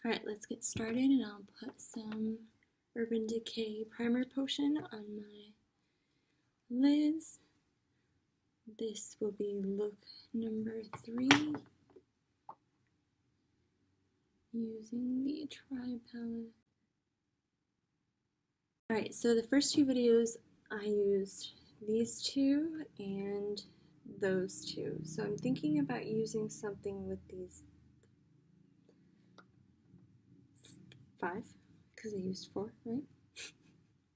Alright, let's get started, and I'll put some Urban Decay Primer Potion on my lids. This will be look number 3 using the Tribe palette. Alright, so the first 2 videos I used these 2 and those 2. So I'm thinking about using something with these 5, because I used 4, right?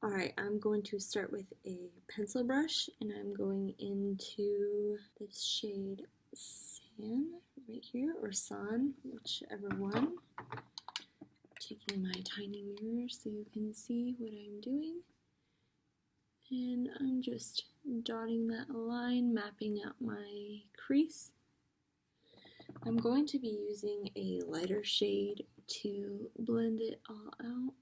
Alright, I'm going to start with a pencil brush, and I'm going into this shade San right here, or San, whichever one. Taking my tiny mirror so you can see what I'm doing. And I'm just dotting that line, mapping out my crease. I'm going to be using a lighter shade to blend it all out.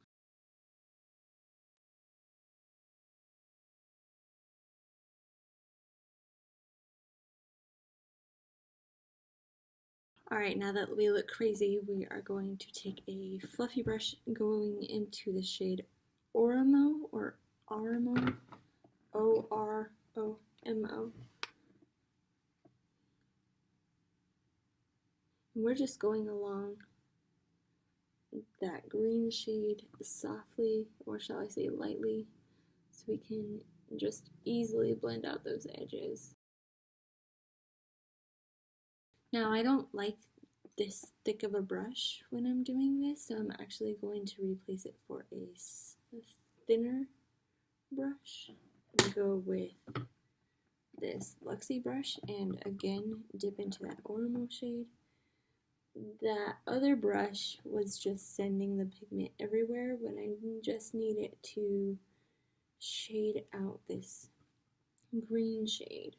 Alright, now that we look crazy, we are going to take a fluffy brush going into the shade Oramo, or Oramo, O-R-O-M-O. And we're just going along that green shade softly, or shall I say lightly, so we can just easily blend out those edges. Now, I don't like this thick of a brush when I'm doing this, so I'm actually going to replace it for a thinner brush. And go with this Luxie brush, and again dip into that Oramo shade. That other brush was just sending the pigment everywhere when I just need it to shade out this green shade.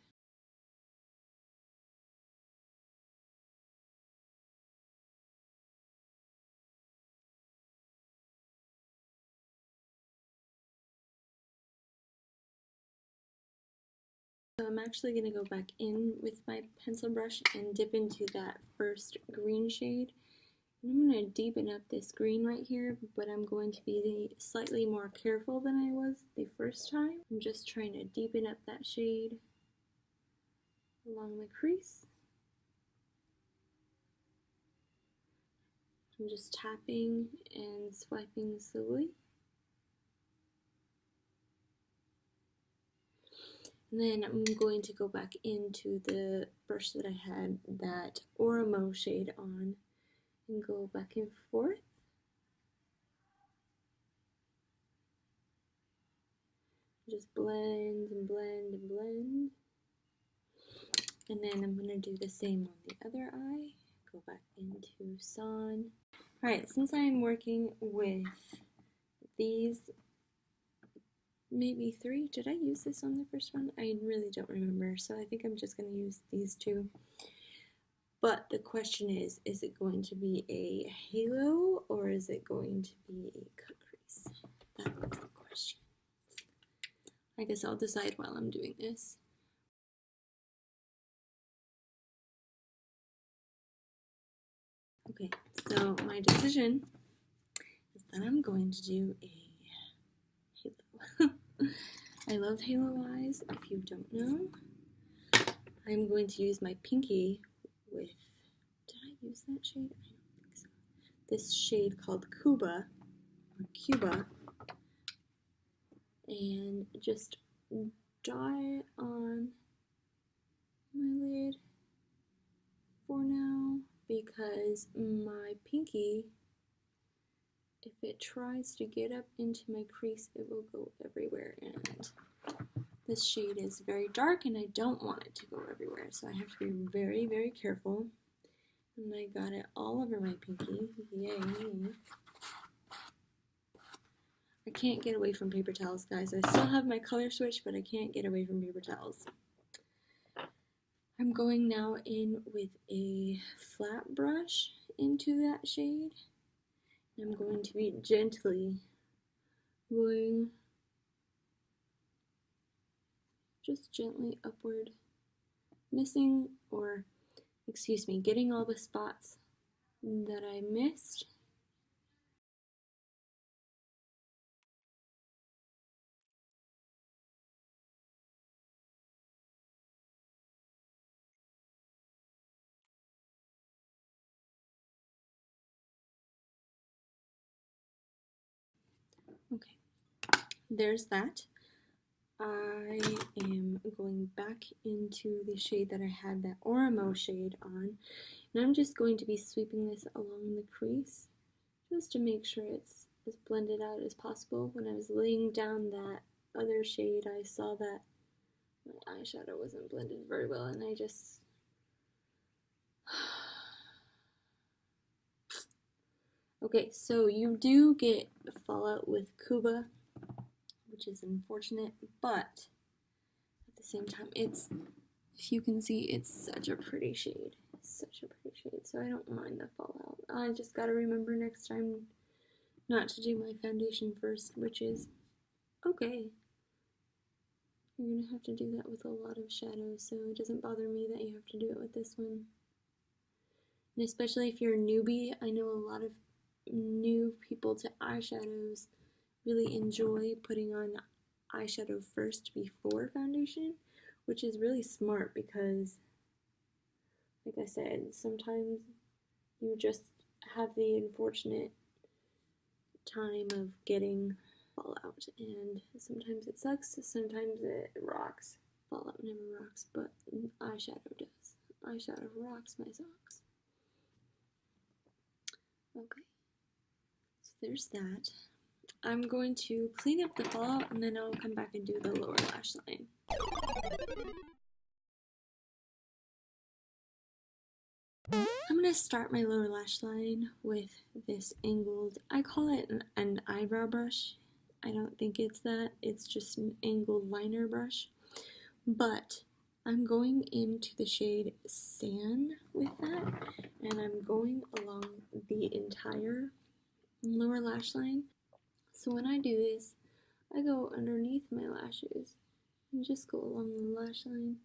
So I'm actually going to go back in with my pencil brush and dip into that first green shade. And I'm going to deepen up this green right here, but I'm going to be slightly more careful than I was the first time. I'm just trying to deepen up that shade along the crease. I'm just tapping and swiping slowly. And then I'm going to go back into the brush that I had that Oramo shade on and go back and forth. Just blend and blend and blend. And then I'm going to do the same on the other eye. Go back into San. Alright, since I'm working with these, maybe 3, did I use this on the first one? I really don't remember, so I think I'm just going to use these 2. But the question is it going to be a halo, or is it going to be a cut crease? That was the question. I guess I'll decide while I'm doing this. Okay, so my decision is that I'm going to do a halo. I love halo eyes, if you don't know. I'm going to use my pinky with, did I use that shade? I don't think so. This shade called Cuba, and just dot it on my lid for now, because my pinky, if it tries to get up into my crease, it will go everywhere, and this shade is very dark and I don't want it to go everywhere, so I have to be very, very careful. And I got it all over my pinky. Yay me. I can't get away from paper towels, guys. I still have my color switch, but I can't get away from paper towels. I'm going now in with a flat brush into that shade. I'm going to be gently going just gently upward, getting all the spots that I missed, Okay, there's that. I am going back into the shade that I had that Oramo shade on, and I'm just going to be sweeping this along the crease just to make sure it's as blended out as possible. When I was laying down that other shade, I saw that my eyeshadow wasn't blended very well, and I just... Okay, so you do get fallout with Cuba, which is unfortunate, but at the same time, it's, if you can see, it's such a pretty shade. Such a pretty shade, so I don't mind the fallout. I just gotta remember next time not to do my foundation first, which is okay. You're gonna have to do that with a lot of shadows, so it doesn't bother me that you have to do it with this one. And especially if you're a newbie, I know a lot of new people to eyeshadows really enjoy putting on eyeshadow first before foundation, which is really smart because, like I said, sometimes you just have the unfortunate time of getting fallout, and sometimes it sucks, sometimes it rocks. Fallout never rocks, but eyeshadow does. Eyeshadow rocks my socks. Okay, so there's that. I'm going to clean up the fallout and then I'll come back and do the lower lash line. I'm going to start my lower lash line with this angled, I call it an eyebrow brush. I don't think it's that, it's just an angled liner brush. But I'm going into the shade Sand with that, and I'm going along the entire lower lash line. So when I do this, I go underneath my lashes and just go along the lash line,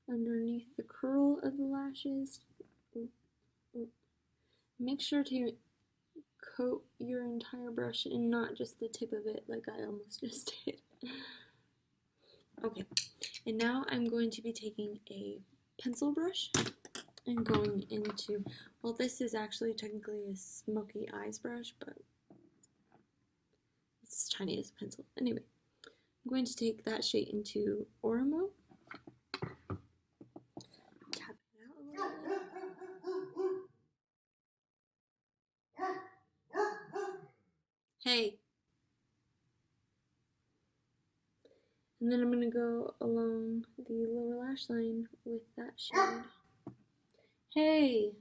underneath the curl of the lashes. Make sure to coat your entire brush and not just the tip of it like I almost just did. Okay, and now I'm going to be taking a pencil brush and going into, well, this is actually technically a smoky eyes brush, but it's as tiny as a pencil. Anyway, I'm going to take that shade into Oramo. Tap it out a little bit. Hey! And then I'm going to go along the lower lash line with that shade. Hey!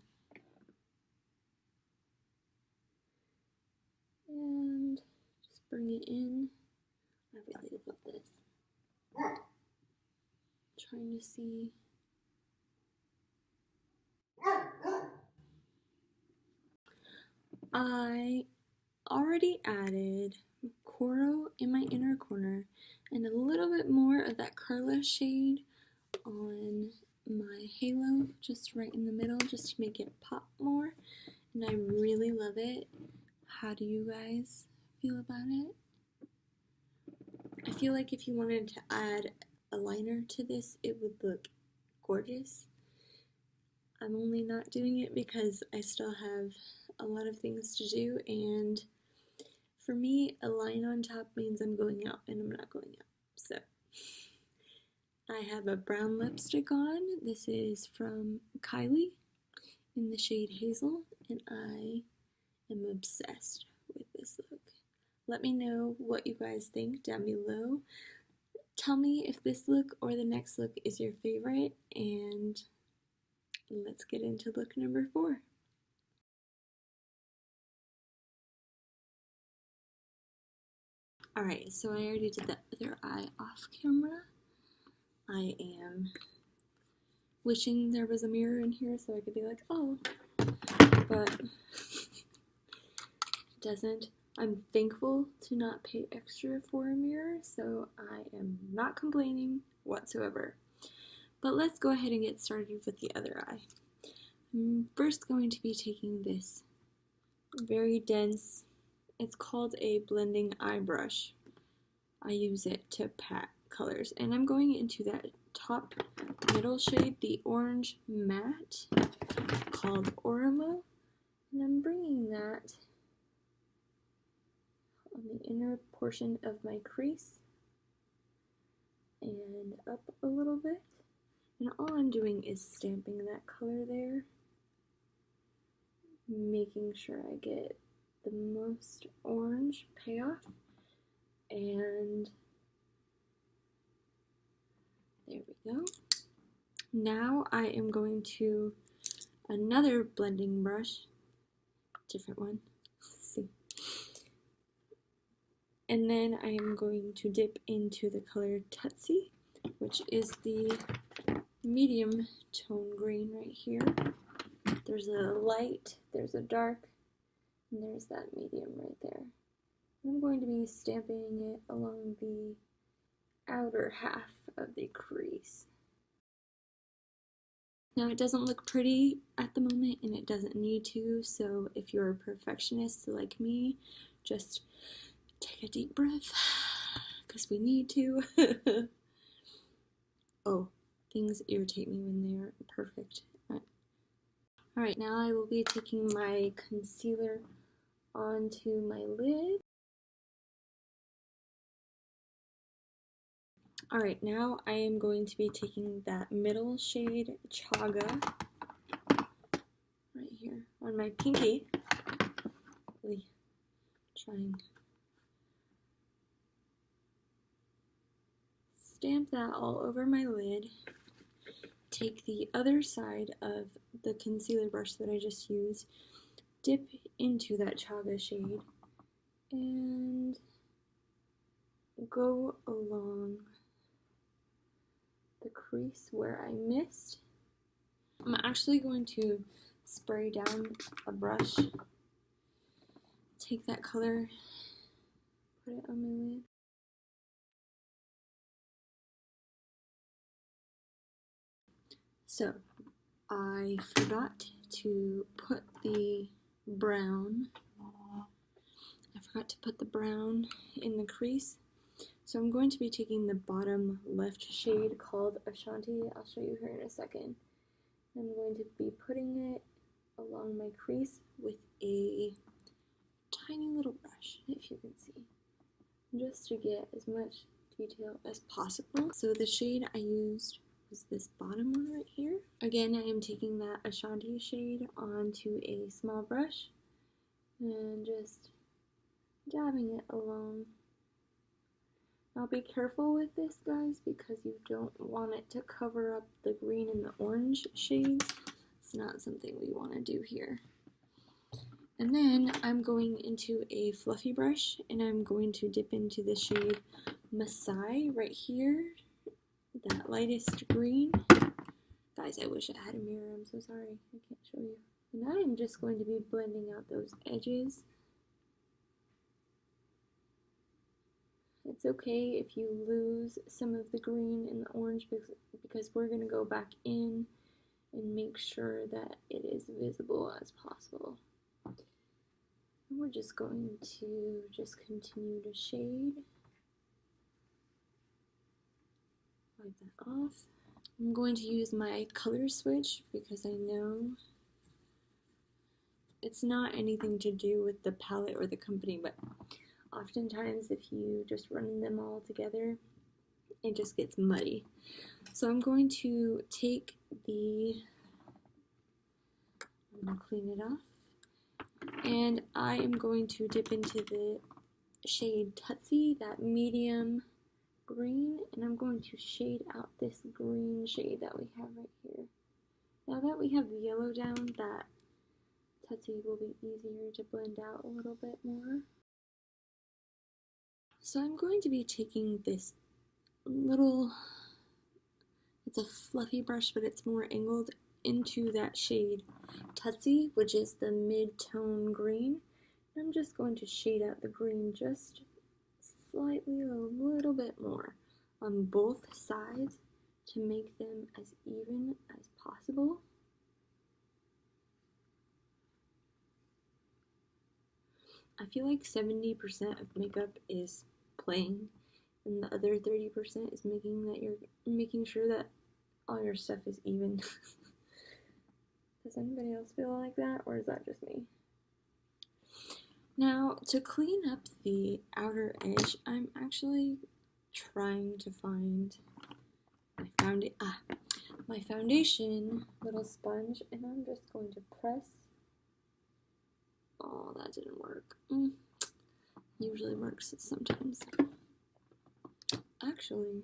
And just bring it in. I really love this. Trying to see. I already added Coral in my inner corner and a little bit more of that Carla shade on my halo, just right in the middle, just to make it pop more, and I really love it. How do you guys feel about it? I feel like if you wanted to add a liner to this, it would look gorgeous. I'm only not doing it because I still have a lot of things to do, and for me, a line on top means I'm going out, and I'm not going out. So, I have a brown lipstick on. This is from Kailee in the shade Hazel, and I am obsessed with this look. Let me know what you guys think down below. Tell me if this look or the next look is your favorite, and let's get into look number 4. Alright, so I already did the other eye off camera. I am wishing there was a mirror in here so I could be like, oh, but it doesn't. I'm thankful to not pay extra for a mirror, so I am not complaining whatsoever. But let's go ahead and get started with the other eye. I'm first going to be taking this very dense, it's called a blending eye brush. I use it to pat colors, and I'm going into that top middle shade, the orange matte, called Oramo, and I'm bringing that the inner portion of my crease and up a little bit. And all I'm doing is stamping that color there, making sure I get the most orange payoff. And there we go. Now I am going to another blending brush, different one, let's see. And then I am going to dip into the color Tootsie, which is the medium tone green right here. There's a light, there's a dark, and there's that medium right there. I'm going to be stamping it along the outer half of the crease. Now it doesn't look pretty at the moment and it doesn't need to, so if you're a perfectionist like me, just take a deep breath, because we need to. Oh, things irritate me when they're perfect. Alright, now I will be taking my concealer onto my lid. Alright, now I am going to be taking that middle shade Chaga right here on my pinky. Really trying. Stamp that all over my lid. Take the other side of the concealer brush that I just used, dip into that Chaga shade, and go along the crease where I missed. I'm actually going to spray down a brush, take that color, put it on my lid. So, I forgot to put the brown, in the crease. So I'm going to be taking the bottom left shade called Ashanti. I'll show you her in a second. I'm going to be putting it along my crease with a tiny little brush, if you can see, just to get as much detail as possible. So the shade I used was this bottom one right here. Again, I am taking that Ashanti shade onto a small brush and just dabbing it along. Now be careful with this, guys, because you don't want it to cover up the green and the orange shades. It's not something we want to do here. And then I'm going into a fluffy brush and I'm going to dip into the shade Masai right here, that lightest green. Guys, I wish I had a mirror. I'm so sorry. I can't show you. And I am just going to be blending out those edges. It's okay if you lose some of the green and the orange because we're going to go back in and make sure that it is visible as possible. And we're just going to continue to shade. Wipe that off. I'm going to use my color switch because I know it's not anything to do with the palette or the company, but oftentimes if you just run them all together, it just gets muddy. So I'm going to take I'm going to clean it off, and I am going to dip into the shade Tootsie, that medium green, and I'm going to shade out this green shade that we have right here. Now that we have the yellow down, that Tootsie will be easier to blend out a little bit more. So I'm going to be taking this little, it's a fluffy brush, but it's more angled, into that shade Tootsie, which is the mid-tone green. And I'm just going to shade out the green just slightly, a little bit more on both sides to make them as even as possible. I feel like 70% of makeup is playing, and the other 30% is making sure that all your stuff is even. Does anybody else feel like that, or is that just me? Now, to clean up the outer edge, I'm actually trying to find my foundation little sponge, and I'm just going to press. Oh, that didn't work. Usually works sometimes. Actually,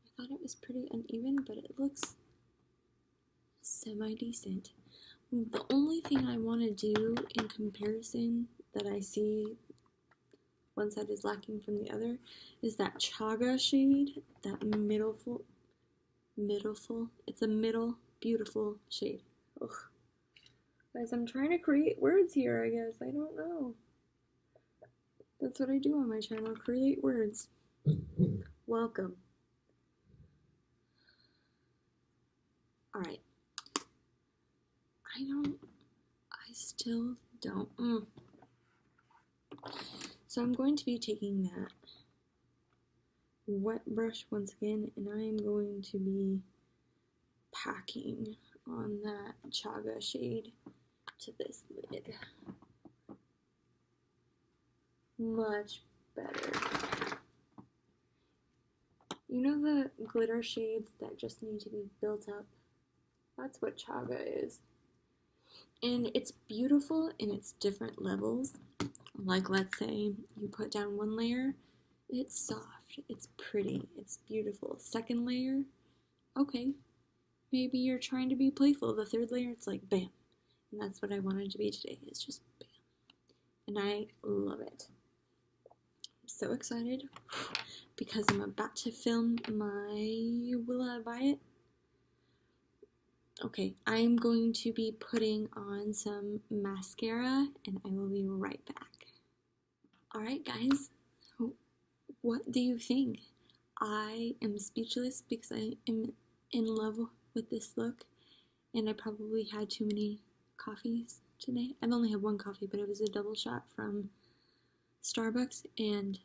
I thought it was pretty uneven, but it looks semi-decent. The only thing I want to do in comparison that I see one side is lacking from the other is that chaga shade, that it's a middle, beautiful shade. Ugh. Guys, I'm trying to create words here, I guess. I don't know. That's what I do on my channel, create words. Welcome. Alright. I still don't. So I'm going to be taking that wet brush once again, and I am going to be packing on that chaga shade to this lid. Much better. You know the glitter shades that just need to be built up? That's what chaga is. And it's beautiful in its different levels. Like, let's say you put down one layer, it's soft, it's pretty, it's beautiful. Second layer, okay, maybe you're trying to be playful. The third layer, it's like bam. And that's what I wanted to be today, it's just bam. And I love it. I'm so excited because I'm about to film my Will I Buy It? Okay, I'm going to be putting on some mascara and I will be right back. Alright guys, what do you think? I am speechless because I am in love with this look, and I probably had too many coffees today. I've only had one coffee, but it was a double shot from Starbucks, and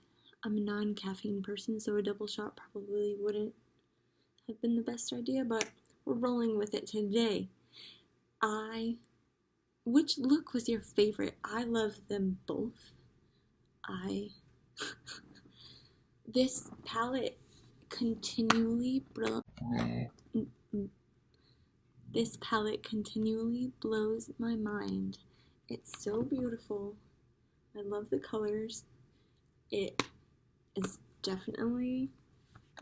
I'm a non-caffeine person, so a double shot probably wouldn't have been the best idea, but we're rolling with it today. Which look was your favorite? I love them both. This palette continually blows my mind. It's so beautiful. I love the colors. It is definitely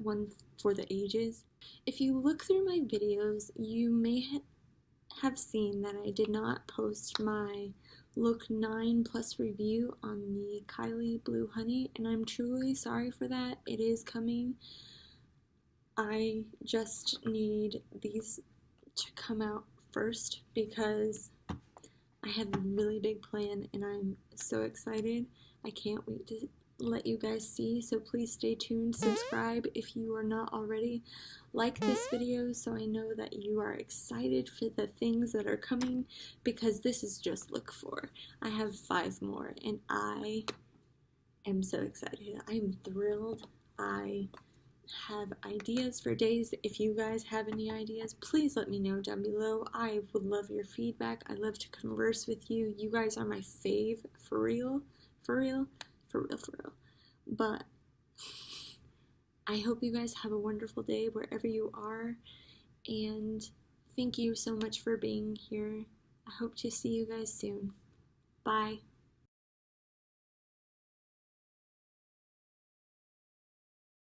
one for the ages. If you look through my videos, you may have seen that I did not post my Look 9+ review on the Kailee Blue Honey, and I'm truly sorry for that. It is coming. I just need these to come out first because I have a really big plan and I'm so excited. I can't wait to let you guys see, so please stay tuned. Subscribe if you are not already. Like this video so I know that you are excited for the things that are coming, because this is just look 4. I have 5 more and I am so excited. I am thrilled. I have ideas for days. If you guys have any ideas, please let me know down below. I would love your feedback. I love to converse with you. You guys are my fave, for real. But I hope you guys have a wonderful day wherever you are, and thank you so much for being here. I hope to see you guys soon. Bye.